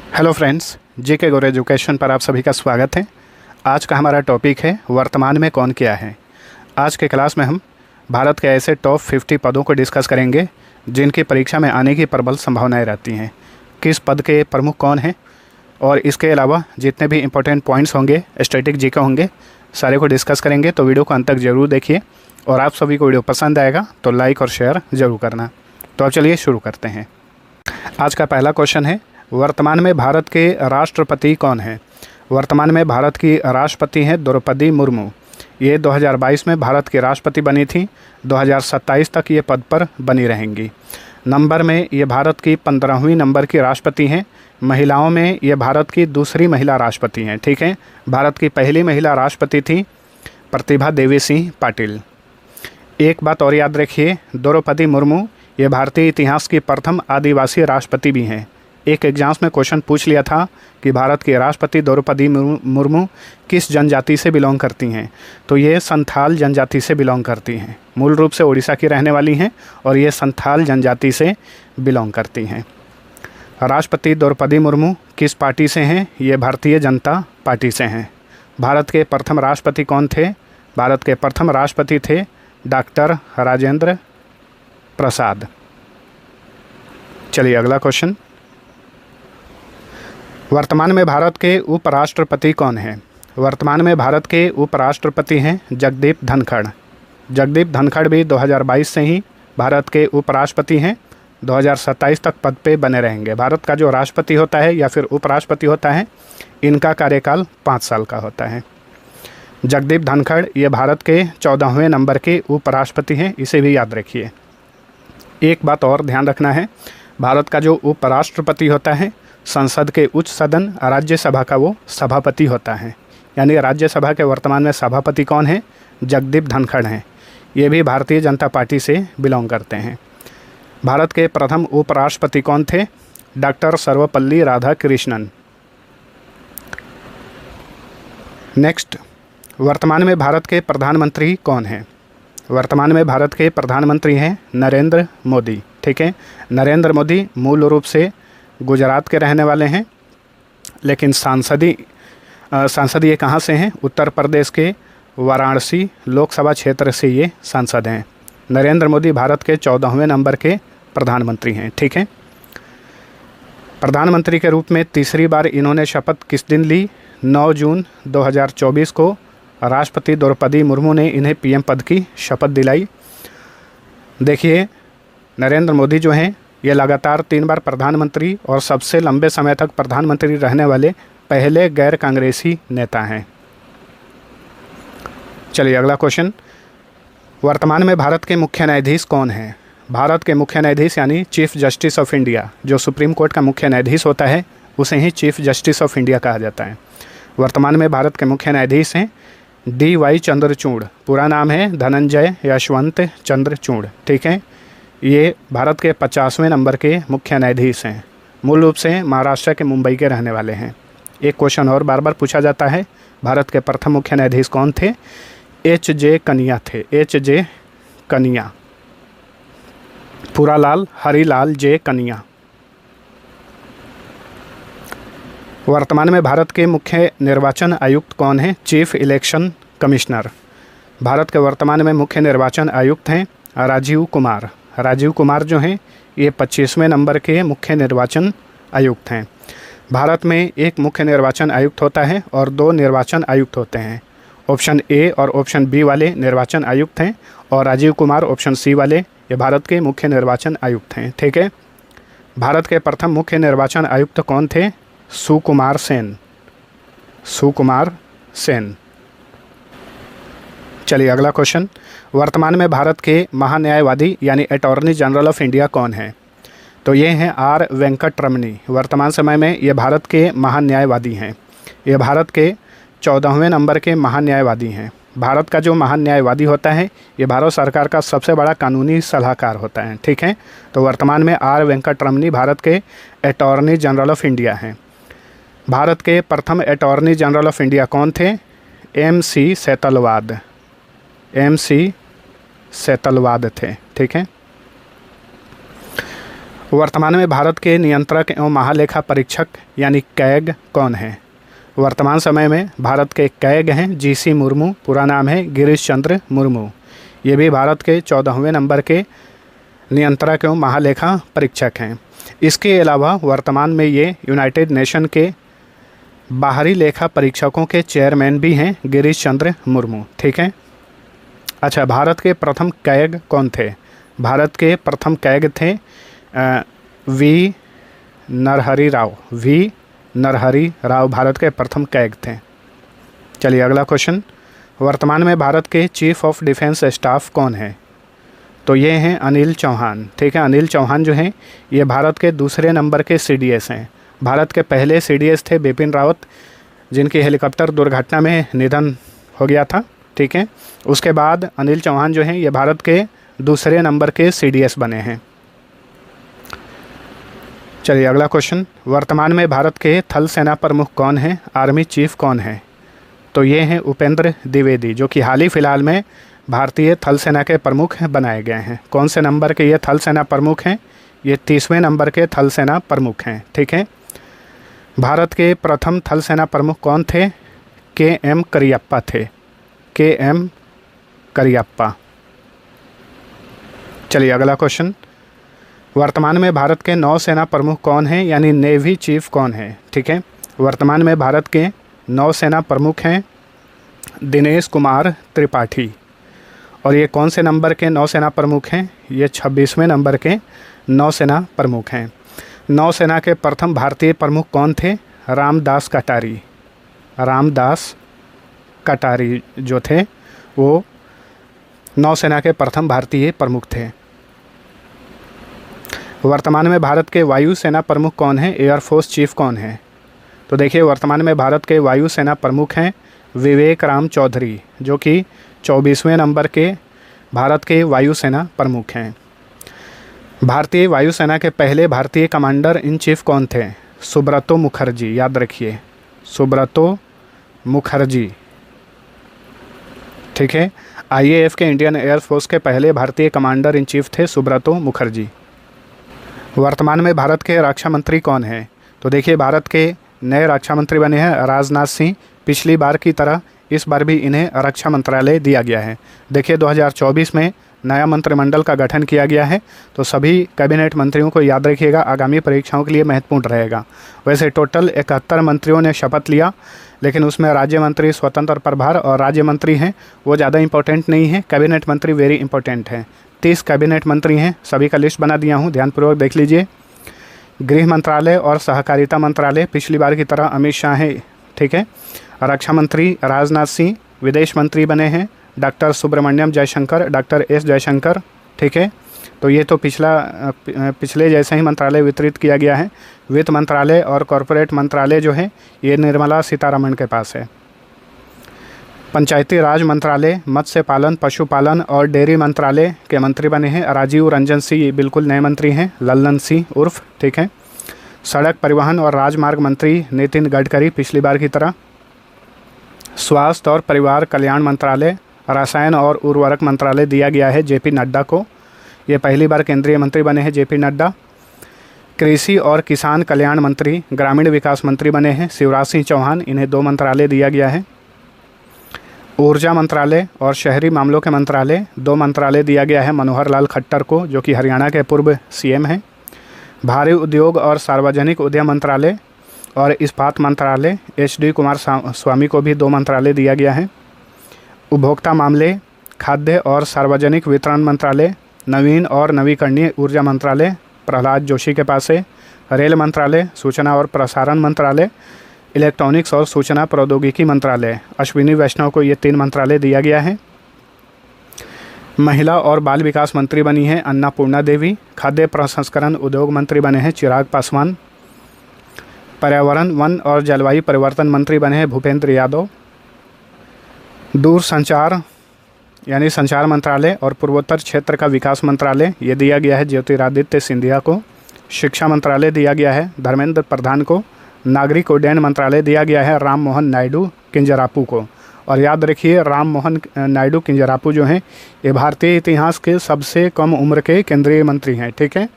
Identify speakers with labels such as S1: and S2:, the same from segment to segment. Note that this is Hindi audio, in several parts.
S1: हेलो फ्रेंड्स, जीके गुरु एजुकेशन पर आप सभी का स्वागत है। आज का हमारा टॉपिक है वर्तमान में कौन क्या है। आज के क्लास में हम भारत के ऐसे टॉप 50 पदों को डिस्कस करेंगे जिनकी परीक्षा में आने की प्रबल संभावनाएं रहती हैं। किस पद के प्रमुख कौन हैं और इसके अलावा जितने भी इंपॉर्टेंट पॉइंट्स होंगे, स्टैटिक जीके होंगे, सारे को डिस्कस करेंगे। तो वीडियो को अंत तक ज़रूर देखिए और आप सभी को वीडियो पसंद आएगा तो लाइक और शेयर ज़रूर करना। तो अब चलिए शुरू करते हैं। आज का पहला क्वेश्चन है, वर्तमान में भारत के राष्ट्रपति कौन हैं। वर्तमान में भारत की राष्ट्रपति हैं द्रौपदी मुर्मू। ये 2022 में भारत की राष्ट्रपति बनी थी। 2027 तक ये पद पर बनी रहेंगी। नंबर में ये भारत की 15वीं नंबर की राष्ट्रपति हैं। महिलाओं में ये भारत की दूसरी महिला राष्ट्रपति हैं। ठीक है, भारत की पहली महिला राष्ट्रपति थी प्रतिभा देवी सिंह पाटिल। एक बात और याद रखिए, द्रौपदी मुर्मू ये भारतीय इतिहास की प्रथम आदिवासी राष्ट्रपति भी हैं। एक एग्जाम्स में क्वेश्चन पूछ लिया था कि भारत के राष्ट्रपति द्रौपदी मुर्मू किस जनजाति से बिलोंग करती हैं, तो ये संथाल जनजाति से बिलोंग करती हैं। मूल रूप से उड़ीसा की रहने वाली हैं और ये संथाल जनजाति से बिलोंग करती हैं। राष्ट्रपति द्रौपदी मुर्मू किस पार्टी से हैं, ये भारतीय जनता पार्टी से हैं। भारत के प्रथम राष्ट्रपति कौन थे। भारत के प्रथम राष्ट्रपति थे डॉक्टर राजेंद्र प्रसाद। चलिए अगला क्वेश्चन, वर्तमान में भारत के उपराष्ट्रपति कौन हैं। वर्तमान में भारत के उपराष्ट्रपति हैं जगदीप धनखड़। जगदीप धनखड़ भी 2022 से ही भारत के उपराष्ट्रपति हैं। 2027 तक पद पे बने रहेंगे। भारत का जो राष्ट्रपति होता है या फिर उपराष्ट्रपति होता है, इनका कार्यकाल 5 साल का होता है। जगदीप धनखड़ ये भारत के 14वें नंबर के उपराष्ट्रपति हैं, इसे भी याद रखिए। एक बात और ध्यान रखना है, भारत का जो उपराष्ट्रपति होता है संसद के उच्च सदन राज्यसभा का वो सभापति होता है। यानी राज्यसभा के वर्तमान में सभापति कौन है, जगदीप धनखड़ हैं। ये भी भारतीय जनता पार्टी से बिलोंग करते हैं। भारत के प्रथम उपराष्ट्रपति कौन थे, डॉक्टर सर्वपल्ली राधाकृष्णन। नेक्स्ट, वर्तमान में भारत के प्रधानमंत्री कौन हैं। वर्तमान में भारत के प्रधानमंत्री हैं नरेंद्र मोदी। ठीक है, नरेंद्र मोदी मूल रूप से गुजरात के रहने वाले हैं, लेकिन सांसद ये कहाँ से हैं, उत्तर प्रदेश के वाराणसी लोकसभा क्षेत्र से ये सांसद हैं। नरेंद्र मोदी भारत के 14वें नंबर के प्रधानमंत्री हैं। ठीक है, प्रधानमंत्री के रूप में तीसरी बार इन्होंने शपथ किस दिन ली, 9 जून 2024 को राष्ट्रपति द्रौपदी मुर्मू ने इन्हें पीएम पद की शपथ दिलाई। देखिए, नरेंद्र मोदी जो हैं ये लगातार 3 बार प्रधानमंत्री और सबसे लंबे समय तक प्रधानमंत्री रहने वाले पहले गैर कांग्रेसी नेता हैं। चलिए अगला क्वेश्चन, वर्तमान में भारत के मुख्य न्यायाधीश कौन हैं। भारत के मुख्य न्यायाधीश यानी चीफ जस्टिस ऑफ इंडिया, जो सुप्रीम कोर्ट का मुख्य न्यायाधीश होता है उसे ही चीफ जस्टिस ऑफ इंडिया कहा जाता है। वर्तमान में भारत के मुख्य न्यायाधीश हैं DY चंद्रचूड़। पूरा नाम है धनंजय यशवंत चंद्रचूड़। ठीक है, ये भारत के 50वें नंबर के मुख्य न्यायाधीश हैं। मूल रूप से महाराष्ट्र के मुंबई के रहने वाले हैं। एक क्वेश्चन और बार बार पूछा जाता है, भारत के प्रथम मुख्य न्यायाधीश कौन थे, HJ कनिया थे। HJ कनिया, पूरा लाल हरिलाल J कनिया। वर्तमान में भारत के मुख्य निर्वाचन आयुक्त कौन हैं, चीफ इलेक्शन कमिश्नर। भारत के वर्तमान में मुख्य निर्वाचन आयुक्त हैं राजीव कुमार। राजीव कुमार जो हैं ये 25वें नंबर के मुख्य निर्वाचन आयुक्त हैं। भारत में एक मुख्य निर्वाचन आयुक्त होता है और 2 निर्वाचन आयुक्त होते हैं। ऑप्शन A और ऑप्शन B वाले निर्वाचन आयुक्त हैं और राजीव कुमार ऑप्शन C वाले ये भारत के मुख्य निर्वाचन आयुक्त हैं। ठीक है, भारत के प्रथम मुख्य निर्वाचन आयुक्त कौन थे, सुकुमार सेन। सुकुमार सेन। चलिए अगला क्वेश्चन, वर्तमान में भारत के महान्यायवादी यानी अटॉर्नी जनरल ऑफ इंडिया कौन है, तो ये हैं R वेंकट रमनी। वर्तमान समय में ये भारत के महान्यायवादी हैं। ये भारत के 14वें नंबर के महान्यायवादी हैं। भारत का जो महान्यायवादी होता है ये भारत सरकार का सबसे बड़ा कानूनी सलाहकार होता है। ठीक है, तो वर्तमान में R वेंकट रमनी भारत के अटॉर्नी जनरल ऑफ इंडिया हैं। भारत के प्रथम अटॉर्नी जनरल ऑफ इंडिया कौन थे, MC सेतलवाद। MC सेतलवाद थे। ठीक है, वर्तमान में भारत के नियंत्रक एवं महालेखा परीक्षक यानी कैग कौन है? वर्तमान समय में भारत के कैग हैं जीसी मुर्मू, पूरा नाम है गिरीश चंद्र मुर्मू। ये भी भारत के 14वें नंबर के नियंत्रक एवं महालेखा परीक्षक हैं। इसके अलावा वर्तमान में ये यूनाइटेड नेशन के बाहरी लेखा परीक्षकों के चेयरमैन भी हैं गिरीश चंद्र मुर्मू। ठीक है। अच्छा, भारत के प्रथम कैग कौन थे? भारत के प्रथम कैग थे वी नरहरि राव भारत के प्रथम कैग थे। चलिए अगला क्वेश्चन, वर्तमान में भारत के चीफ ऑफ डिफेंस स्टाफ कौन है? तो ये हैं अनिल चौहान। ठीक है, अनिल चौहान जो हैं ये भारत के दूसरे नंबर के सीडीएस हैं। भारत के पहले सीडीएस थे बिपिन रावत, जिनकी हेलीकॉप्टर दुर्घटना में निधन हो गया था। ठीक है, उसके बाद अनिल चौहान जो हैं ये भारत के दूसरे नंबर के सीडीएस बने हैं। चलिए अगला क्वेश्चन, वर्तमान में भारत के थल सेना प्रमुख कौन हैं? आर्मी चीफ कौन है? तो ये हैं उपेंद्र द्विवेदी, जो कि हाल ही फिलहाल में भारतीय थल सेना के प्रमुख बनाए गए हैं। कौन से नंबर के ये थल सेना प्रमुख हैं? ये 30वें नंबर के थल सेना प्रमुख हैं। ठीक है। भारत के प्रथम थल सेना प्रमुख कौन थे? के.एम. करियप्पा थे। के.एम. करियप्पा। चलिए अगला क्वेश्चन, वर्तमान में भारत के नौसेना प्रमुख कौन हैं, यानी नेवी चीफ कौन है? ठीक है, वर्तमान में भारत के नौसेना प्रमुख हैं दिनेश कुमार त्रिपाठी। और ये कौन से नंबर के नौसेना प्रमुख हैं? ये 26वें नंबर के नौसेना प्रमुख हैं। नौसेना के प्रथम भारतीय प्रमुख कौन थे? रामदास कटारी। रामदास कटारी जो थे वो नौसेना के प्रथम भारतीय प्रमुख थे। वर्तमान में भारत के वायुसेना प्रमुख कौन है? एयरफोर्स चीफ कौन है? तो देखिए, वर्तमान में भारत के वायुसेना प्रमुख हैं विवेक राम चौधरी, जो कि 24वें नंबर के भारत के वायुसेना प्रमुख हैं। भारतीय वायुसेना के पहले भारतीय कमांडर इन चीफ कौन थे? सुब्रतो मुखर्जी। याद रखिए, सुब्रतो मुखर्जी। ठीक है, आईएएफ के इंडियन एयरफोर्स के पहले भारतीय कमांडर इन चीफ थे सुब्रतो मुखर्जी। वर्तमान में भारत के रक्षा मंत्री कौन हैं? तो देखिए, भारत के नए रक्षा मंत्री बने हैं राजनाथ सिंह। पिछली बार की तरह इस बार भी इन्हें रक्षा मंत्रालय दिया गया है। देखिए, 2024 में नया मंत्रिमंडल का गठन किया गया है, तो सभी कैबिनेट मंत्रियों को याद रखिएगा, आगामी परीक्षाओं के लिए महत्वपूर्ण रहेगा। वैसे टोटल 71 मंत्रियों ने शपथ लिया, लेकिन उसमें राज्य मंत्री स्वतंत्र प्रभार और राज्य मंत्री हैं वो ज़्यादा इंपॉर्टेंट नहीं है, कैबिनेट मंत्री वेरी इंपॉर्टेंट हैं। 30 कैबिनेट मंत्री हैं, सभी का लिस्ट बना दिया हूँ, ध्यानपूर्वक देख लीजिए। गृह मंत्रालय और सहकारिता मंत्रालय पिछली बार की तरह अमित शाह है। ठीक है, रक्षा मंत्री राजनाथ सिंह, विदेश मंत्री बने हैं doctor Subrahmanyam Jaishankar, doctor S Jaishankar. ठीक है, तो ये तो पिछले जैसे ही मंत्रालय वितरित किया गया है। वित्त मंत्रालय और कॉरपोरेट मंत्रालय जो है ये निर्मला सीतारमण के पास है। पंचायती राज मंत्रालय, मत्स्य पालन, पशुपालन और डेयरी मंत्रालय के मंत्री बने हैं राजीव रंजन सिंह, बिल्कुल नए मंत्री हैं, लल्लन सिंह उर्फ। ठीक है, सड़क परिवहन और राजमार्ग मंत्री नितिन गडकरी, पिछली बार की तरह। स्वास्थ्य और परिवार कल्याण मंत्रालय, रसायन और उर्वरक मंत्रालय दिया गया है जेपी नड्डा को, ये पहली बार केंद्रीय मंत्री बने हैं जेपी नड्डा। कृषि और किसान कल्याण मंत्री, ग्रामीण विकास मंत्री बने हैं शिवराज सिंह चौहान, इन्हें 2 मंत्रालय दिया गया है। ऊर्जा मंत्रालय और शहरी मामलों के मंत्रालय, 2 मंत्रालय दिया गया है मनोहर लाल खट्टर को, जो कि हरियाणा के पूर्व सीएम हैं। भारी उद्योग और सार्वजनिक उद्यम मंत्रालय और इस्पात मंत्रालय, एचडी कुमार स्वामी को भी 2 मंत्रालय दिया गया है। उपभोक्ता मामले, खाद्य और सार्वजनिक वितरण मंत्रालय, नवीन और नवीकरणीय ऊर्जा मंत्रालय प्रहलाद जोशी के पास है। रेल मंत्रालय, सूचना और प्रसारण मंत्रालय, इलेक्ट्रॉनिक्स और सूचना प्रौद्योगिकी मंत्रालय, अश्विनी वैष्णव को ये 3 मंत्रालय दिया गया है। महिला और बाल विकास मंत्री बनी हैं अन्नापूर्णा देवी। खाद्य प्रसंस्करण उद्योग मंत्री बने हैं चिराग पासवान। पर्यावरण, वन और जलवायु परिवर्तन मंत्री बने हैं भूपेंद्र यादव। दूरसंचार यानी संचार मंत्रालय और पूर्वोत्तर क्षेत्र का विकास मंत्रालय ये दिया गया है ज्योतिरादित्य सिंधिया को। शिक्षा मंत्रालय दिया गया है धर्मेंद्र प्रधान को। नागरिक उड्डयन मंत्रालय दिया गया है राम मोहन नायडू किंजरापू को। और याद रखिए, राम मोहन नायडू किंजरापू जो हैं ये भारतीय इतिहास के सबसे कम उम्र के केंद्रीय मंत्री हैं। ठीक है,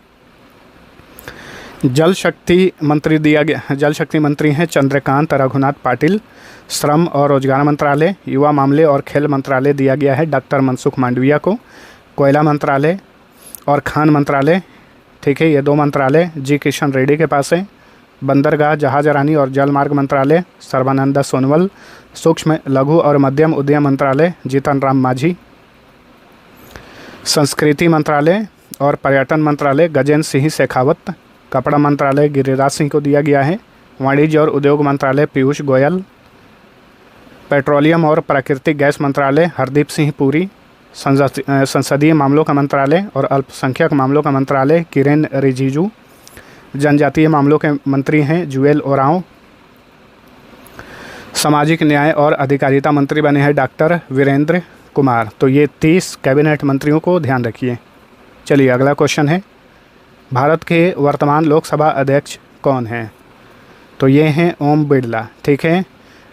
S1: जल शक्ति मंत्री हैं चंद्रकांत रघुनाथ पाटिल। श्रम और रोजगार मंत्रालय, युवा मामले और खेल मंत्रालय दिया गया है डॉक्टर मनसुख मांडविया को। कोयला मंत्रालय और खान मंत्रालय, ठीक है, ये 2 मंत्रालय जी किशन रेड्डी के पास है। बंदरगाह, जहाजरानी और जल मार्ग मंत्रालय सर्बानंद सोनोवाल। सूक्ष्म लघु और मध्यम उद्यम मंत्रालय जीतन राम मांझी। संस्कृति मंत्रालय और पर्यटन मंत्रालय गजेंद्र सिंह शेखावत। कपड़ा मंत्रालय गिरिराज सिंह को दिया गया है। वाणिज्य और उद्योग मंत्रालय पीयूष गोयल। पेट्रोलियम और प्राकृतिक गैस मंत्रालय हरदीप सिंह पुरी। संसदीय मामलों का मंत्रालय और अल्पसंख्यक मामलों का मंत्रालय किरेन रिजिजू। जनजातीय मामलों के मंत्री हैं जुएल ओरांव। सामाजिक न्याय और अधिकारिता मंत्री बने हैं डॉक्टर वीरेंद्र कुमार। तो ये 30 कैबिनेट मंत्रियों को ध्यान रखिए। चलिए अगला क्वेश्चन है, भारत के वर्तमान लोकसभा अध्यक्ष कौन हैं? तो ये हैं ओम बिरला, ठीक है।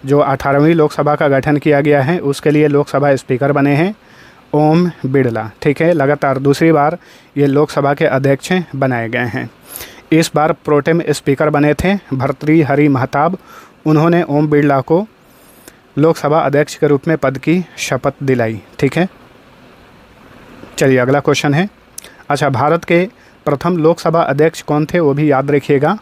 S1: जो 18वीं लोकसभा का गठन किया गया है उसके लिए लोकसभा स्पीकर बने हैं ओम बिरला, ठीक है। लगातार दूसरी बार ये लोकसभा के अध्यक्ष बनाए गए हैं। इस बार प्रोटेम स्पीकर बने थे भर्तृहरि महताब। उन्होंने ओम बिरला को लोकसभा अध्यक्ष के रूप में पद की शपथ दिलाई, ठीक है। चलिए अगला क्वेश्चन है, अच्छा, भारत के प्रथम लोकसभा अध्यक्ष कौन थे वो भी याद रखिएगा,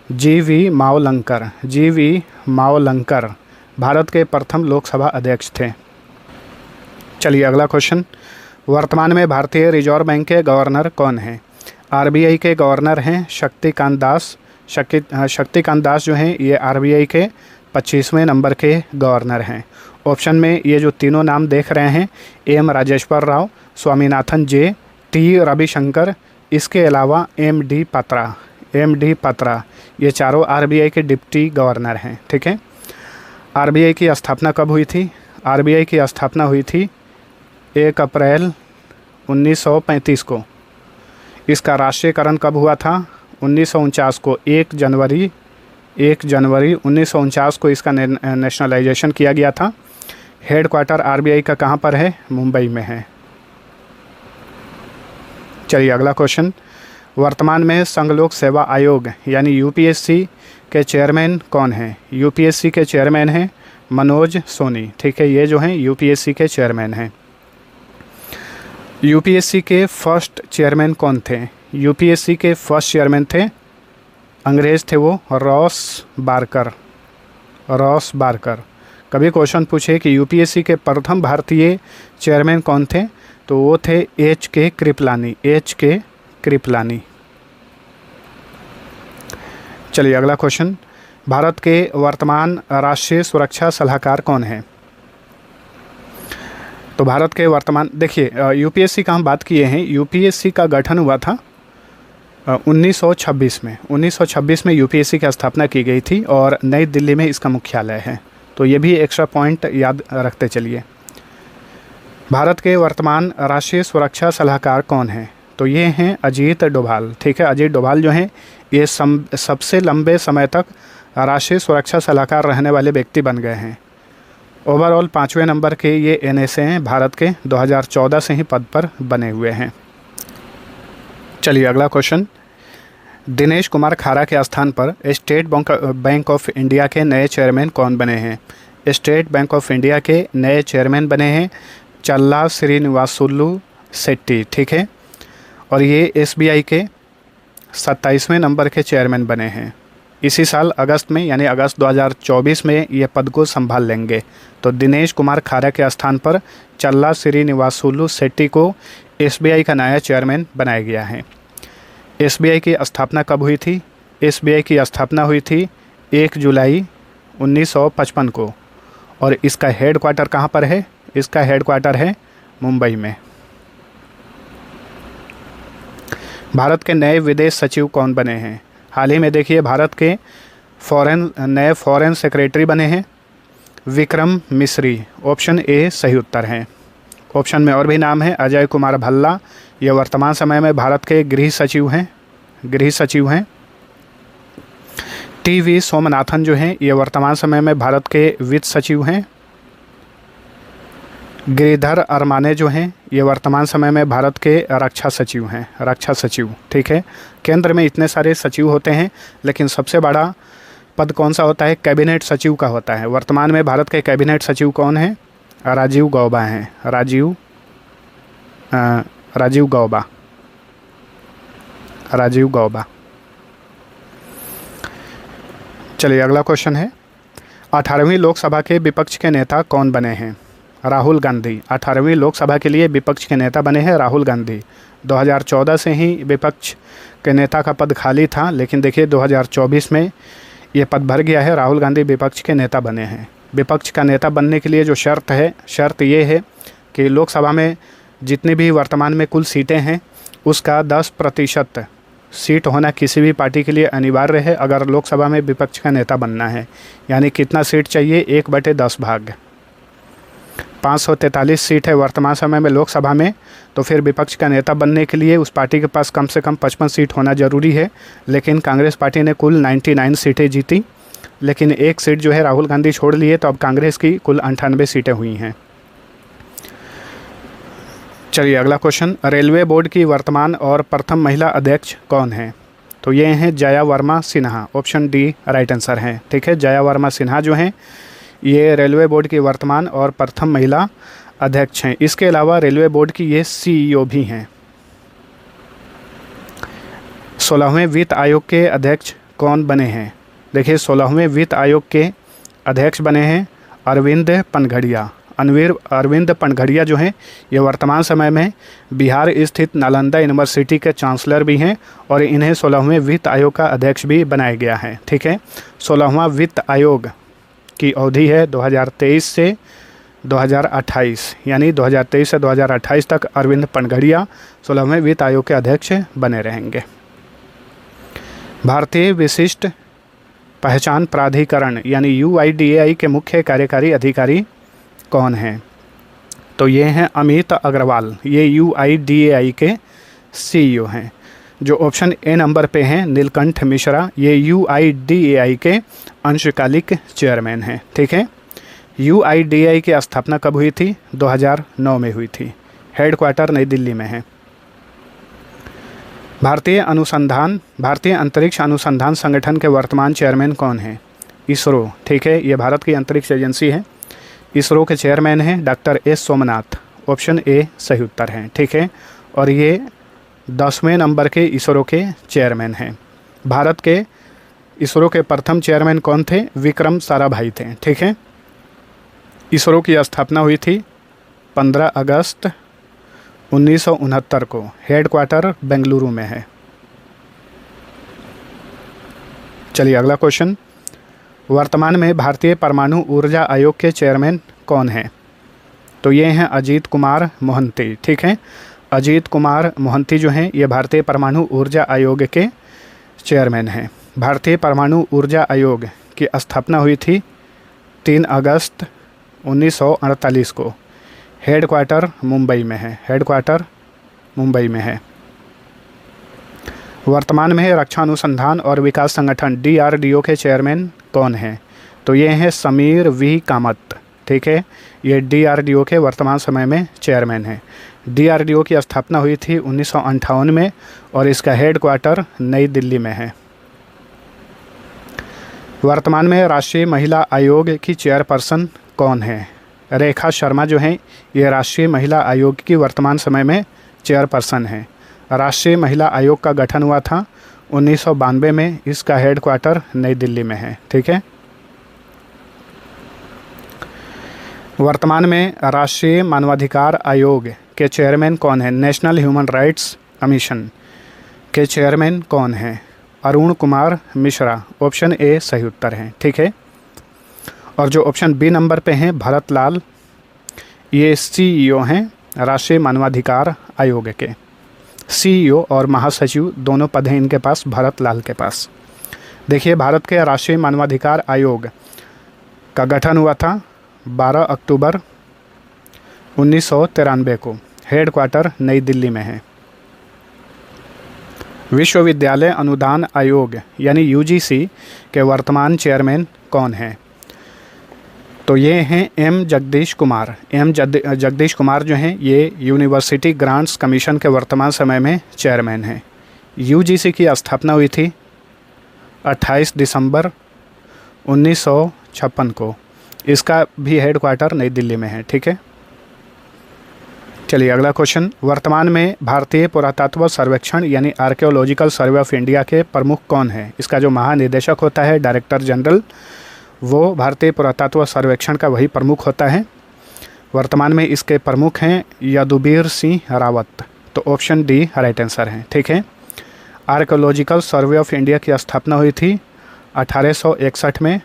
S1: जी.वी. मावलंकर। जी.वी. मावलंकर भारत के प्रथम लोकसभा अध्यक्ष थे। चलिए अगला क्वेश्चन, वर्तमान में भारतीय रिजर्व बैंक के गवर्नर कौन हैं? आरबीआई के गवर्नर हैं शक्तिकांत दास। शक्तिकांत दास जो हैं ये आरबीआई के 25वें नंबर के गवर्नर हैं। ऑप्शन में ये जो तीनों नाम देख रहे हैं, एम राजेश्वर राव, स्वामीनाथन जे, टी रविशंकर, इसके अलावा एम.डी. पात्रा, ये चारों आरबीआई के डिप्टी गवर्नर हैं, ठीक है। आरबीआई की स्थापना कब हुई थी? आरबीआई की स्थापना हुई थी 1 अप्रैल 1935 को। इसका राष्ट्रीयकरण कब हुआ था? 1949 को। 1 जनवरी 1949 को इसका नेशनलाइजेशन किया गया था। हेडक्वार्टर आरबीआई का कहाँ पर है? मुंबई में है। चलिए अगला क्वेश्चन, वर्तमान में संघ लोक सेवा आयोग यानी यूपीएससी के चेयरमैन कौन हैं? यूपीएससी के चेयरमैन हैं मनोज सोनी, ठीक है। ये जो हैं यूपीएससी के चेयरमैन हैं। यूपीएससी के फर्स्ट चेयरमैन कौन थे? यूपीएससी के फर्स्ट चेयरमैन थे, अंग्रेज़ थे वो, रॉस बारकर। कभी क्वेश्चन पूछे कि यूपीएससी के प्रथम भारतीय चेयरमैन कौन थे, तो वो थे एच.के. कृपलानी। चलिए अगला क्वेश्चन, भारत के वर्तमान राष्ट्रीय सुरक्षा सलाहकार कौन है? तो भारत के वर्तमान, देखिए यूपीएससी का हम बात किए हैं। यूपीएससी का गठन हुआ था 1926 में यूपीएससी की स्थापना की गई थी और नई दिल्ली में इसका मुख्यालय है। तो ये भी एक्स्ट्रा पॉइंट याद रखते चलिए। भारत के वर्तमान राष्ट्रीय सुरक्षा सलाहकार कौन हैं? तो ये हैं अजीत डोभाल, ठीक है। अजीत डोभाल जो हैं ये सबसे लंबे समय तक राष्ट्रीय सुरक्षा सलाहकार रहने वाले व्यक्ति बन गए हैं। ओवरऑल 5वें नंबर के ये एनएसए हैं भारत के, 2014 से ही पद पर बने हुए हैं। चलिए अगला क्वेश्चन, दिनेश कुमार खारा के स्थान पर स्टेट बैंक ऑफ इंडिया के नए चेयरमैन कौन बने हैं? स्टेट बैंक ऑफ इंडिया के नए चेयरमैन बने हैं चल्ला श्रीनिवासुलु शेट्टी, ठीक है। और ये एसबीआई के 27वें नंबर के चेयरमैन बने हैं। इसी साल अगस्त में यानी अगस्त 2024 में ये पद को संभाल लेंगे। तो दिनेश कुमार खारा के स्थान पर चल्ला श्रीनिवासुलु शेट्टी को एसबीआई का नया चेयरमैन बनाया गया है। एसबीआई की स्थापना कब हुई थी? एसबीआई की स्थापना हुई थी 1 जुलाई 1955 को। और इसका हेडक्वार्टर कहाँ पर है? इसका हेडक्वार्टर है मुंबई में। भारत के नए विदेश सचिव कौन बने हैं? हाल ही में देखिए भारत के नए फॉरेन सेक्रेटरी बने हैं विक्रम मिश्री। ऑप्शन ए सही उत्तर है। ऑप्शन में और भी नाम है, अजय कुमार भल्ला, ये वर्तमान समय में भारत के गृह सचिव हैं। टी.वी. सोमनाथन जो हैं ये वर्तमान समय में भारत के वित्त सचिव हैं। गिरिधर अरमाने जो हैं ये वर्तमान समय में भारत के रक्षा सचिव हैं, रक्षा सचिव। ठीक है, केंद्र में इतने सारे सचिव होते हैं लेकिन सबसे बड़ा पद कौन सा होता है? कैबिनेट सचिव का होता है। वर्तमान में भारत के कैबिनेट सचिव कौन हैं? राजीव गौबा हैं, राजीव गौबा। चलिए अगला क्वेश्चन है, 18वीं लोकसभा के विपक्ष के नेता कौन बने हैं? राहुल गांधी। 18वीं लोकसभा के लिए विपक्ष के नेता बने हैं राहुल गांधी। 2014 से ही विपक्ष के नेता का पद खाली था, लेकिन देखिए 2024 में ये पद भर गया है। राहुल गांधी विपक्ष के नेता बने हैं। विपक्ष का नेता बनने के लिए जो शर्त ये है कि लोकसभा में जितनी भी वर्तमान में कुल सीटें हैं उसका 10% सीट होना किसी भी पार्टी के लिए अनिवार्य है अगर लोकसभा में विपक्ष का नेता बनना है। यानी कितना सीट चाहिए? 1/10 भाग। 543 सीट है वर्तमान समय में लोकसभा में, तो फिर विपक्ष का नेता बनने के लिए उस पार्टी के पास कम से कम 55 सीट होना ज़रूरी है। लेकिन कांग्रेस पार्टी ने कुल 99 सीटें जीती, लेकिन एक सीट जो है राहुल गांधी छोड़ लिए, तो अब कांग्रेस की कुल 98 सीटें हुई हैं। चलिए अगला क्वेश्चन, रेलवे बोर्ड की वर्तमान और प्रथम महिला अध्यक्ष कौन है? तो ये हैं Jaya Verma Sinha. Option D right answer है। ठीक है, जया वर्मा सिन्हा जो हैं ये रेलवे बोर्ड की वर्तमान और प्रथम महिला अध्यक्ष हैं। इसके अलावा रेलवे बोर्ड की ये CEO भी हैं। 16वें वित्त आयोग के अध्यक्ष कौन बने हैं? देखिए 16वें वित्त आयोग के अध्यक्ष बने हैं अरविंद पनघड़िया। अरविंद पनघड़िया जो हैं ये वर्तमान समय में बिहार स्थित नालंदा यूनिवर्सिटी के चांसलर भी हैं और इन्हें 16वें वित्त आयोग का अध्यक्ष भी बनाया गया है। ठीक है, 16वां वित्त आयोग की अवधि है 2023 से 2028, यानी 2023 से 2028 तक अरविंद पनघड़िया 16वें वित्त आयोग के अध्यक्ष बने रहेंगे। भारतीय विशिष्ट पहचान प्राधिकरण यानी UIDAI के मुख्य कार्यकारी अधिकारी कौन हैं? तो ये हैं अमित अग्रवाल। ये UIDAI के CEO हैं। जो ऑप्शन ए नंबर पे हैं नीलकंठ मिश्रा, ये UIDAI के अंशकालिक चेयरमैन हैं। ठीक है, UIDAI की स्थापना कब हुई थी? 2009 में हुई थी। हेडक्वार्टर नई दिल्ली में है। भारतीय अंतरिक्ष अनुसंधान संगठन के वर्तमान चेयरमैन कौन हैं? इसरो। ठीक है, ये भारत की अंतरिक्ष एजेंसी है। इसरो के चेयरमैन हैं doctor S Somnath. Option A सही उत्तर है। ठीक है, और ये 10वें नंबर के इसरो के चेयरमैन हैं। भारत के इसरो के प्रथम चेयरमैन कौन थे? विक्रम साराभाई थे। ठीक है, इसरो की स्थापना हुई थी 15 अगस्त 1969 को। हेडक्वार्टर बेंगलुरु में है। चलिए अगला क्वेश्चन, वर्तमान में भारतीय परमाणु ऊर्जा आयोग के चेयरमैन कौन हैं? तो ये हैं अजीत कुमार मोहंती। ठीक है, अजीत कुमार मोहंती जो हैं ये भारतीय परमाणु ऊर्जा आयोग के चेयरमैन हैं। भारतीय परमाणु ऊर्जा आयोग की स्थापना हुई थी 3 अगस्त 1948 को। हेडक्वार्टर मुंबई में है। वर्तमान में रक्षा अनुसंधान और विकास संगठन DRDO के चेयरमैन कौन हैं? तो ये हैं समीर V कामत। ठीक है, ये DRDO के वर्तमान समय में चेयरमैन हैं। DRDO की स्थापना हुई थी 1958 में और इसका हेडक्वार्टर नई दिल्ली में है। वर्तमान में राष्ट्रीय महिला आयोग की चेयरपर्सन कौन है? रेखा शर्मा जो हैं ये राष्ट्रीय महिला आयोग की वर्तमान समय में चेयरपर्सन हैं। राष्ट्रीय महिला आयोग का गठन हुआ था 1992 में। इसका हेडक्वार्टर नई दिल्ली में है। ठीक है, वर्तमान में राष्ट्रीय मानवाधिकार आयोग के चेयरमैन कौन है? नेशनल ह्यूमन राइट्स कमीशन के चेयरमैन कौन हैं? अरुण कुमार मिश्रा। ऑप्शन ए सही उत्तर है। ठीक है, और जो ऑप्शन बी नंबर पे हैं भरत लाल, ये CEO हैं राष्ट्रीय मानवाधिकार आयोग के। CEO और महासचिव दोनों पद हैं इनके पास, भरत लाल के पास। देखिए, भारत के राष्ट्रीय मानवाधिकार आयोग का गठन हुआ था 12 अक्टूबर 1993 को। हेडक्वार्टर नई दिल्ली में है। विश्वविद्यालय अनुदान आयोग यानी UGC के वर्तमान चेयरमैन कौन हैं? तो ये हैं एम जगदीश कुमार। जगदीश कुमार जो हैं ये यूनिवर्सिटी ग्रांट्स कमीशन के वर्तमान समय में चेयरमैन हैं। यूजीसी की स्थापना हुई थी 28 दिसंबर 1956 को। इसका भी हेडक्वार्टर नई दिल्ली में है। ठीक है, चलिए अगला क्वेश्चन। वर्तमान में भारतीय पुरातत्व सर्वेक्षण यानी आर्कियोलॉजिकल सर्वे ऑफ इंडिया के प्रमुख कौन है? इसका जो महानिदेशक होता है, डायरेक्टर जनरल, वो भारतीय पुरातत्व सर्वेक्षण का वही प्रमुख होता है। वर्तमान में इसके प्रमुख हैं यदुबीर सिंह रावत। तो ऑप्शन डी राइट आंसर है। ठीक है, आर्कियोलॉजिकल सर्वे ऑफ इंडिया की स्थापना हुई थी 1861 में।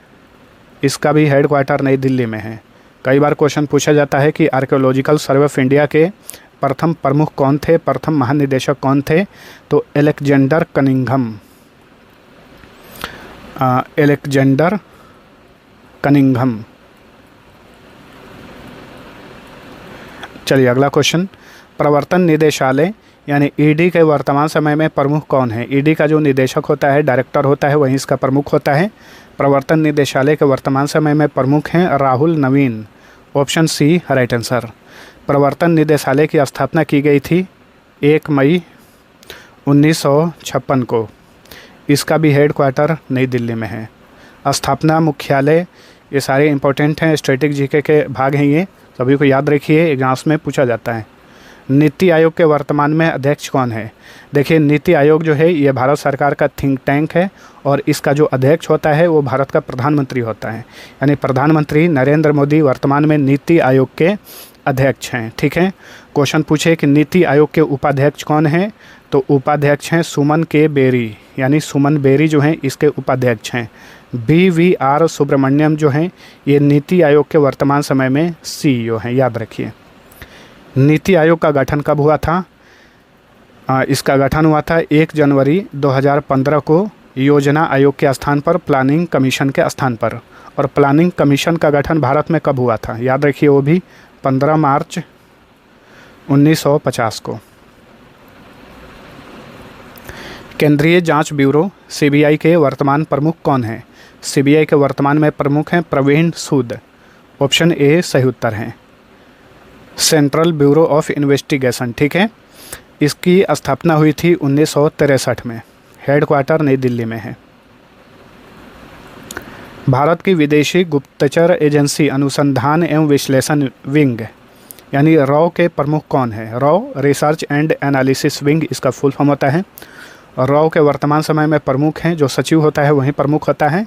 S1: इसका भी हेडक्वार्टर नई दिल्ली में है। कई बार क्वेश्चन पूछा जाता है कि आर्कियोलॉजिकल सर्वे ऑफ इंडिया के प्रथम प्रमुख कौन थे, प्रथम महानिदेशक कौन थे? तो एलेक्जेंडर कनिंघम। चलिए अगला क्वेश्चन। प्रवर्तन निदेशालय यानी ईडी के वर्तमान समय में प्रमुख कौन है? ईडी का जो निदेशक होता है, डायरेक्टर होता है, वहीं इसका प्रमुख होता है। प्रवर्तन निदेशालय के वर्तमान समय में प्रमुख हैं Rahul Naveen. Option C right answer. प्रवर्तन निदेशालय की स्थापना की गई थी 1 मई 1956 को। इसका भी हेडक्वार्टर नई दिल्ली में है। स्थापना, मुख्यालय, ये सारे इंपॉर्टेंट हैं, स्टैटिक जीके के भाग हैं, ये सभी को याद रखिए, एग्जाम्स में पूछा जाता है। नीति आयोग के वर्तमान में अध्यक्ष कौन है? देखिए, नीति आयोग जो है ये भारत सरकार का थिंक टैंक है और इसका जो अध्यक्ष होता है वो भारत का प्रधानमंत्री होता है। यानी प्रधानमंत्री नरेंद्र मोदी वर्तमान में नीति आयोग के अध्यक्ष हैं। ठीक है, क्वेश्चन पूछे कि नीति आयोग के उपाध्यक्ष कौन हैं? तो उपाध्यक्ष हैं सुमन के बेरी, यानी सुमन बेरी जो हैं इसके उपाध्यक्ष हैं। BVR सुब्रमण्यम जो हैं ये नीति आयोग के वर्तमान समय में CEO हैं, याद रखिए। नीति आयोग का गठन कब हुआ था? इसका गठन हुआ था 1 जनवरी 2015 को योजना आयोग के स्थान पर प्लानिंग कमीशन के स्थान पर। और प्लानिंग कमीशन का गठन भारत में कब हुआ था? याद रखिए, वो भी 15 मार्च 1950 को। केंद्रीय जांच ब्यूरो CBI के वर्तमान प्रमुख कौन हैं? CBI के वर्तमान में प्रमुख हैं प्रवीण सूद। ऑप्शन ए सही उत्तर है। Central bureau of investigation. ठीक है, इसकी स्थापना हुई थी 1963 में। हेडक्वार्टर नई दिल्ली में है। भारत की विदेशी गुप्तचर एजेंसी अनुसंधान एवं विश्लेषण विंग यानी रॉ के प्रमुख कौन है? Raw research and analysis wing इसका फुल फॉर्म होता है। रॉ के वर्तमान समय में प्रमुख हैं, जो सचिव होता है वहीं प्रमुख होता है,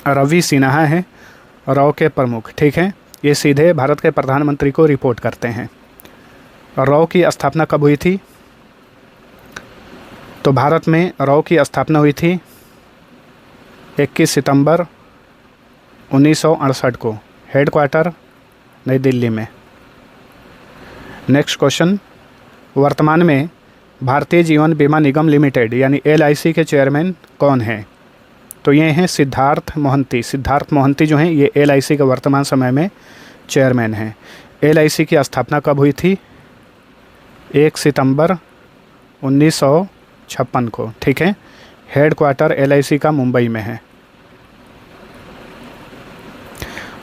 S1: रवि सिन्हा है रॉ के प्रमुख। ठीक है, ये सीधे भारत के प्रधानमंत्री को रिपोर्ट करते हैं। रॉ की स्थापना कब हुई थी? तो भारत में रॉ की स्थापना हुई थी 21 सितंबर 1968 को। हेडक्वार्टर नई दिल्ली में। Next question. वर्तमान में भारतीय जीवन बीमा निगम लिमिटेड यानी LIC के चेयरमैन कौन हैं? तो ये हैं सिद्धार्थ मोहंती। सिद्धार्थ मोहंती जो हैं ये LIC के वर्तमान समय में चेयरमैन हैं। LIC की स्थापना कब हुई थी? 1 सितंबर 1956 को। ठीक है, हेडक्वार्टर LIC का मुंबई में है।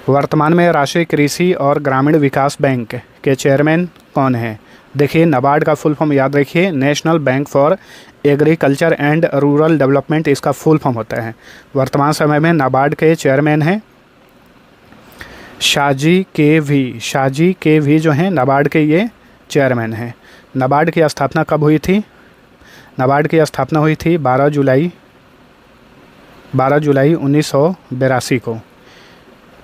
S1: वर्तमान में राष्ट्रीय कृषि और ग्रामीण विकास बैंक के चेयरमैन कौन हैं? देखिए, नाबार्ड का फुल फॉर्म याद रखिए, national bank for agriculture and rural development इसका फुल फॉर्म होता है। वर्तमान समय में नाबार्ड के चेयरमैन हैं शाहजी के वी जो हैं नाबार्ड के ये चेयरमैन हैं। नाबार्ड की स्थापना कब हुई थी? नाबार्ड की स्थापना हुई थी 12 जुलाई 1982 को।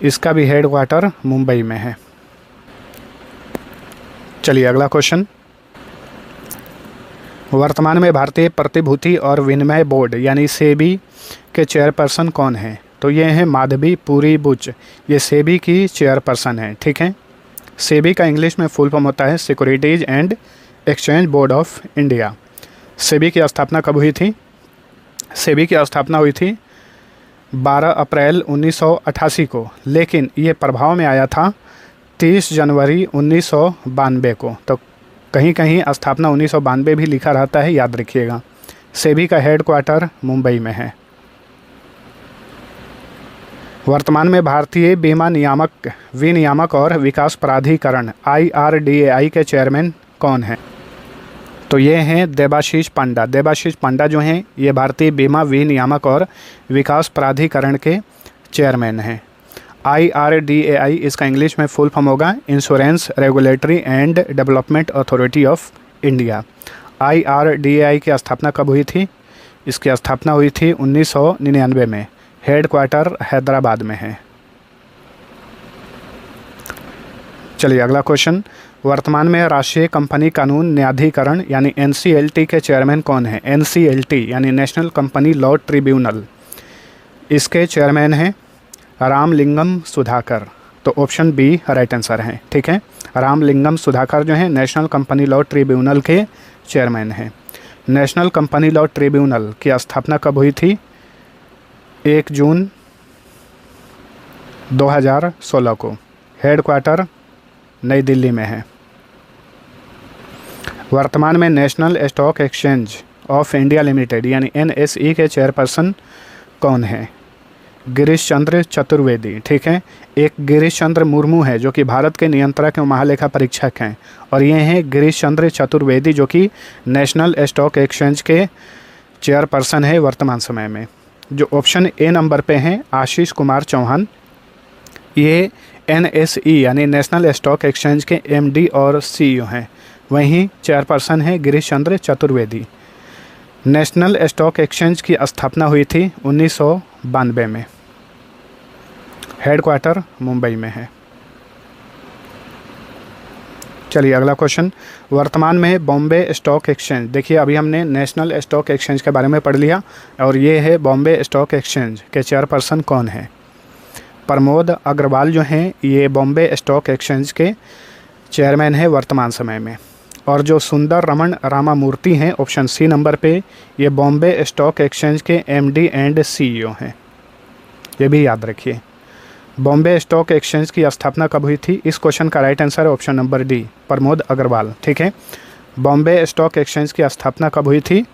S1: इसका भी हेडक्वार्टर मुंबई में है। चलिए अगला क्वेश्चन। वर्तमान में भारतीय प्रतिभूति और विनिमय बोर्ड यानी सेबी के चेयरपर्सन कौन हैं? तो ये हैं माधवी पुरी बुच, ये सेबी की चेयरपर्सन हैं। ठीक है, सेबी का इंग्लिश में फुल फॉर्म होता है securities and exchange board of India. SEBI की स्थापना कब हुई थी? सेबी की स्थापना हुई थी 12 अप्रैल 1988 को, लेकिन ये प्रभाव में आया था 30 जनवरी 1992 को। तो कहीं कहीं स्थापना 1992 भी लिखा रहता है, याद रखिएगा। सेबी का हेडक्वार्टर मुंबई में है। वर्तमान में भारतीय बीमा नियामक विनियामक और विकास प्राधिकरण IRDAI के चेयरमैन कौन हैं? तो ये हैं देबाशीष पांडा। देबाशीष पांडा जो हैं ये भारतीय बीमा विनियामक और विकास प्राधिकरण के चेयरमैन हैं। IRDAI इसका इंग्लिश में फुल फॉर्म होगा insurance regulatory and development authority of India. IRDAI की स्थापना कब हुई थी? इसकी स्थापना हुई थी 1999 में। हेडक्वार्टर हैदराबाद में है। चलिए अगला क्वेश्चन, वर्तमान में राष्ट्रीय कंपनी कानून न्यायाधिकरण यानी NCLT के चेयरमैन कौन है? NCLT यानी नेशनल कंपनी लॉ ट्रिब्यूनल, इसके चेयरमैन हैं रामलिंगम सुधाकर। तो ऑप्शन बी राइट आंसर है। ठीक है, रामलिंगम सुधाकर जो है नेशनल कंपनी लॉ ट्रिब्यूनल के चेयरमैन हैं। नेशनल कंपनी लॉ ट्रिब्यूनल की स्थापना कब हुई थी? 1 जून 2016 को। हेडक्वार्टर नई दिल्ली में है। वर्तमान में national stock exchange of India limited यानी NSE के चेयरपर्सन कौन है? गिरीश चंद्र चतुर्वेदी। ठीक है, एक गिरीश चंद्र मुर्मू है जो कि भारत के नियंत्रक एवं महालेखा परीक्षक हैं, और ये हैं गिरीश चंद्र चतुर्वेदी जो कि नेशनल स्टॉक एक्सचेंज के चेयरपर्सन है वर्तमान समय में। जो ऑप्शन ए नंबर पे हैं आशीष कुमार चौहान, ये NSE यानी नेशनल स्टॉक एक्सचेंज के MD और CEO हैं। वहीं चेयरपर्सन है Girish Chandra Chaturvedi. National stock exchange की स्थापना हुई थी 1992 में। हेडक्वार्टर मुंबई में है। चलिए अगला क्वेश्चन, वर्तमान में बॉम्बे स्टॉक एक्सचेंज, देखिए अभी हमने नेशनल स्टॉक एक्सचेंज के बारे में पढ़ लिया और ये है बॉम्बे स्टॉक एक्सचेंज के चेयरपर्सन कौन है? प्रमोद अग्रवाल जो हैं ये बॉम्बे स्टॉक एक्सचेंज के चेयरमैन है वर्तमान समय में। और जो सुंदर रमन रामामूर्ति हैं ऑप्शन सी नंबर पे, ये बॉम्बे स्टॉक एक्सचेंज के MD एंड CEO हैं। ये भी याद रखिए। बॉम्बे स्टॉक एक्सचेंज की स्थापना कब हुई थी? इस क्वेश्चन का राइट आंसर है option number D, Pramod Agarwal. ठीक है, बॉम्बे स्टॉक एक्सचेंज की स्थापना कब हुई थी?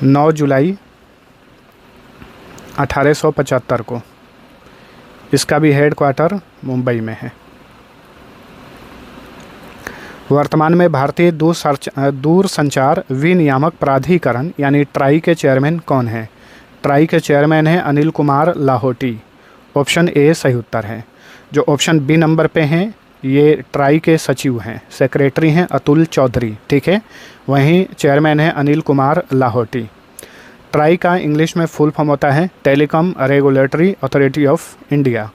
S1: 9 जुलाई 1875 को। इसका भी हेडक्वार्टर मुंबई में है। वर्तमान में भारतीय दूरसंचार विनियामक प्राधिकरण यानी ट्राई के चेयरमैन कौन है? ट्राई के चेयरमैन हैं अनिल कुमार लाहोटी। ऑप्शन ए सही उत्तर है। जो ऑप्शन बी नंबर पे हैं ये ट्राई के सचिव हैं, सेक्रेटरी हैं अतुल चौधरी। ठीक है, वहीं चेयरमैन है अनिल कुमार लाहोटी। ट्राई का इंग्लिश में फुल फॉर्म होता है telecom regulatory authority of India.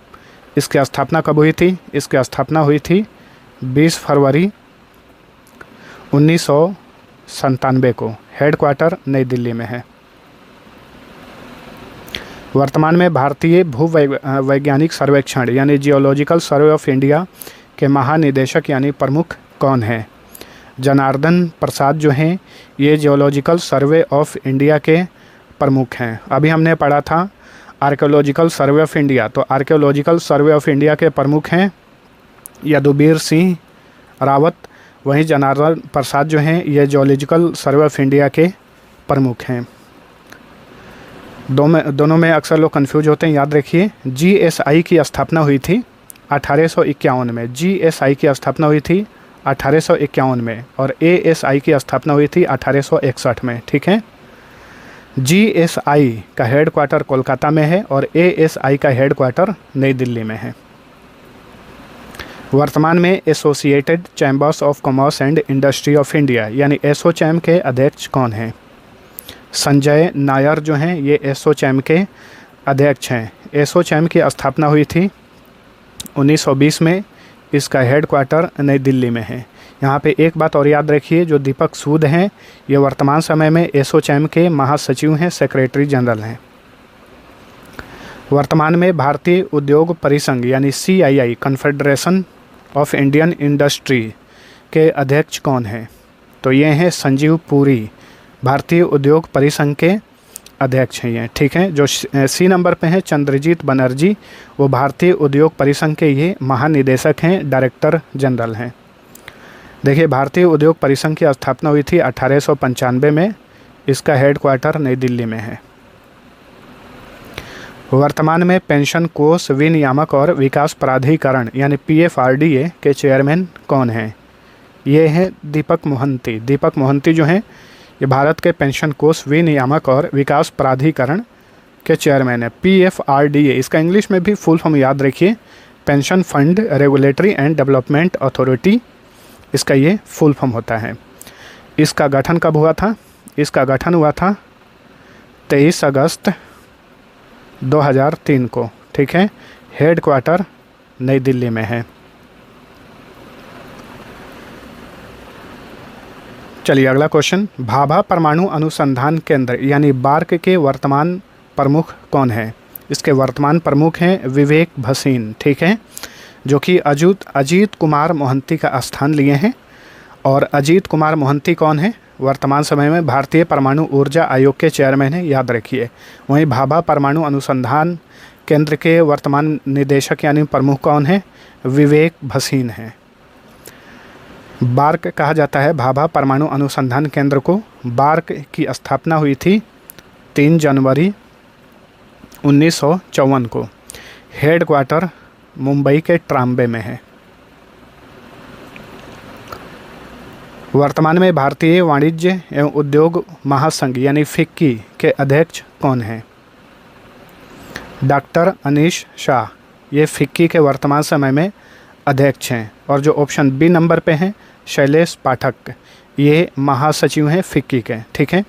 S1: इसकी स्थापना कब हुई थी? इसकी स्थापना हुई थी 20 फरवरी 1997 को। हेडक्वार्टर नई दिल्ली में है। वर्तमान में भारतीय भूवैज्ञानिक सर्वेक्षण यानी जियोलॉजिकल सर्वे ऑफ इंडिया के महानिदेशक यानी प्रमुख कौन है? जनार्दन प्रसाद जो हैं ये जियोलॉजिकल सर्वे ऑफ इंडिया के प्रमुख हैं। अभी हमने पढ़ा था आर्कियोलॉजिकल सर्वे ऑफ इंडिया, तो आर्कियोलॉजिकल सर्वे ऑफ इंडिया के प्रमुख हैं यदुबीर सिंह रावत। वहीं जनार्दन प्रसाद जो हैं ये जियोलॉजिकल सर्वे ऑफ इंडिया के प्रमुख हैं। दोनों में अक्सर लोग कंफ्यूज होते हैं, याद रखिए। GSI की स्थापना हुई थी 1851 में। GSI की स्थापना हुई थी 1851 में और ASI की स्थापना हुई थी 1861 में। ठीक है, GSI का हेडक्वार्टर कोलकाता में है और ASI का हेडक्वार्टर नई दिल्ली में है। वर्तमान में associated chambers of commerce and industry of India यानी एसोचैम के अध्यक्ष कौन हैं? संजय नायर जो हैं ये एसोचैम के अध्यक्ष हैं। एसोचैम की स्थापना हुई थी 1920 में। इसका हेडक्वार्टर नई दिल्ली में है। यहाँ पे एक बात और याद रखिए, जो दीपक सूद हैं ये वर्तमान समय में एसोचैम के महासचिव हैं, सेक्रेटरी जनरल हैं। वर्तमान में भारतीय उद्योग परिसंघ यानी CII confederation of Indian industry के अध्यक्ष कौन हैं? तो ये हैं संजीव पुरी, भारतीय उद्योग परिसंघ के अध्यक्ष हैं ये। ठीक है, जो C नंबर पे हैं चंद्रजीत बनर्जी, वो भारतीय उद्योग परिसंघ के ये महानिदेशक हैं, डायरेक्टर जनरल हैं। देखिए, भारतीय उद्योग परिसंघ की स्थापना हुई थी 1895 में। इसका हेडक्वार्टर नई दिल्ली में है। वर्तमान में पेंशन कोष विनियामक और विकास प्राधिकरण यानी PFRDA के चेयरमैन कौन हैं? ये हैं दीपक मोहंती। दीपक मोहंती जो हैं ये भारत के पेंशन कोष विनियामक और विकास प्राधिकरण के चेयरमैन है। PFRDA इसका इंग्लिश में भी फुल फॉर्म याद रखिए, pension fund regulatory and development authority, इसका ये फुल फॉर्म होता है। इसका गठन कब हुआ था? इसका गठन हुआ था 23 अगस्त 2003 को, ठीक है। हेड क्वार्टर नई दिल्ली में है। चलिए अगला क्वेश्चन, भाभा परमाणु अनुसंधान केंद्र यानी बार्क के वर्तमान प्रमुख कौन है? इसके वर्तमान प्रमुख हैं विवेक भसीन, ठीक है, जो कि अजीत कुमार मोहंती का स्थान लिए हैं। और अजीत कुमार मोहंती कौन है? वर्तमान समय में भारतीय परमाणु ऊर्जा आयोग के चेयरमैन हैं, याद रखिए। वहीं भाभा परमाणु अनुसंधान केंद्र के वर्तमान निदेशक यानी प्रमुख कौन है? विवेक भसीन हैं। बार्क कहा जाता है भाभा परमाणु अनुसंधान केंद्र को। बार्क की स्थापना हुई थी 3 जनवरी 1954 को। हेड क्वार्टर मुंबई के ट्राम्बे में है। वर्तमान में भारतीय वाणिज्य एवं उद्योग महासंघ यानी फिक्की के अध्यक्ष कौन हैं? डॉक्टर अनीश शाह, ये फिक्की के वर्तमान समय में अध्यक्ष हैं। और जो ऑप्शन बी नंबर पे हैं शैलेश पाठक, ये महासचिव हैं फिक्की के, ठीक है।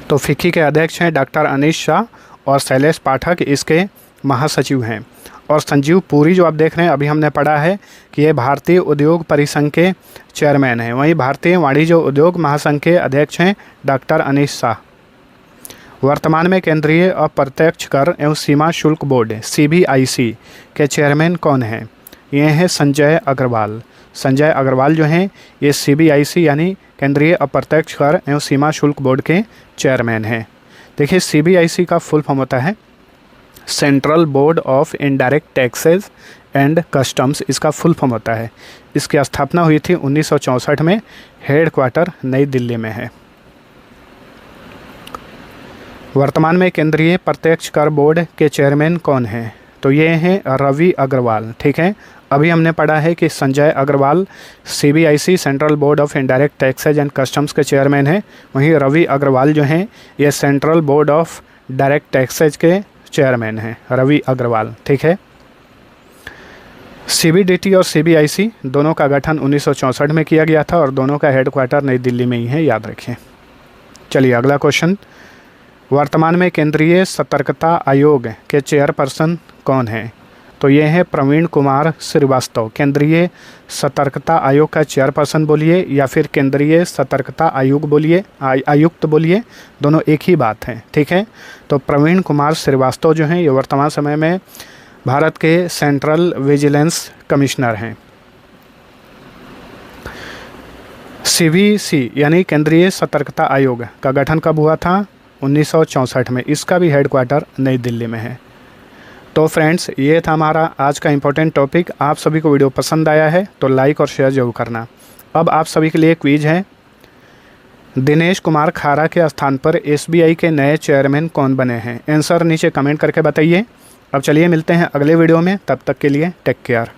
S1: तो फिक्की के अध्यक्ष हैं डॉक्टर अनीश शाह और शैलेश पाठक इसके महासचिव हैं। और संजीव पुरी जो आप देख रहे हैं, अभी हमने पढ़ा है कि ये भारतीय उद्योग परिसंघ के चेयरमैन हैं। वहीं भारतीय वाणिज्य उद्योग महासंघ के अध्यक्ष हैं डॉक्टर अनीश शाह। वर्तमान में केंद्रीय अप्रत्यक्ष कर एवं सीमा शुल्क बोर्ड CBIC के चेयरमैन कौन हैं? ये हैं संजय अग्रवाल। संजय अग्रवाल जो हैं ये CBIC यानी केंद्रीय अप्रत्यक्ष कर एवं सीमा शुल्क बोर्ड के चेयरमैन हैं। देखिए CBIC का फुल फॉर्म होता है central board of indirect taxes and customs, इसका फुल फॉर्म होता है। इसकी स्थापना हुई थी 1964 में। हेड क्वार्टर नई दिल्ली में है। वर्तमान में केंद्रीय प्रत्यक्ष कर बोर्ड के चेयरमैन कौन हैं? तो ये हैं रवि अग्रवाल, ठीक है। अभी हमने पढ़ा है कि Sanjay Agarwal CBIC central board of indirect taxes and customs के चेयरमैन हैं। वहीं रवि अग्रवाल जो हैं ये central board of direct taxes के चेयरमैन हैं, रवि अग्रवाल, ठीक है। CBDT और CBIC दोनों का गठन 1964 में किया गया था और दोनों का हेड क्वार्टर नई दिल्ली में ही है, याद रखें। चलिए अगला क्वेश्चन, वर्तमान में केंद्रीय सतर्कता आयोग के चेयरपर्सन कौन हैं? तो ये हैं प्रवीण कुमार श्रीवास्तव। केंद्रीय सतर्कता आयोग का चेयरपर्सन बोलिए या फिर केंद्रीय सतर्कता आयोग बोलिए, आयुक्त बोलिए, दोनों एक ही बात है, ठीक है। तो प्रवीण कुमार श्रीवास्तव जो हैं ये वर्तमान समय में भारत के सेंट्रल विजिलेंस कमिश्नर हैं। CBC यानी केंद्रीय सतर्कता आयोग का गठन कब हुआ था? 1964 में। इसका भी हेड क्वार्टर नई दिल्ली में है। तो फ्रेंड्स ये था हमारा आज का इम्पोर्टेंट टॉपिक। आप सभी को वीडियो पसंद आया है तो लाइक और शेयर जरूर करना। अब आप सभी के लिए क्विज है, दिनेश कुमार खारा के स्थान पर SBI के नए चेयरमैन कौन बने हैं? आंसर नीचे कमेंट करके बताइए। अब चलिए मिलते हैं अगले वीडियो में, तब तक के लिए टेक केयर।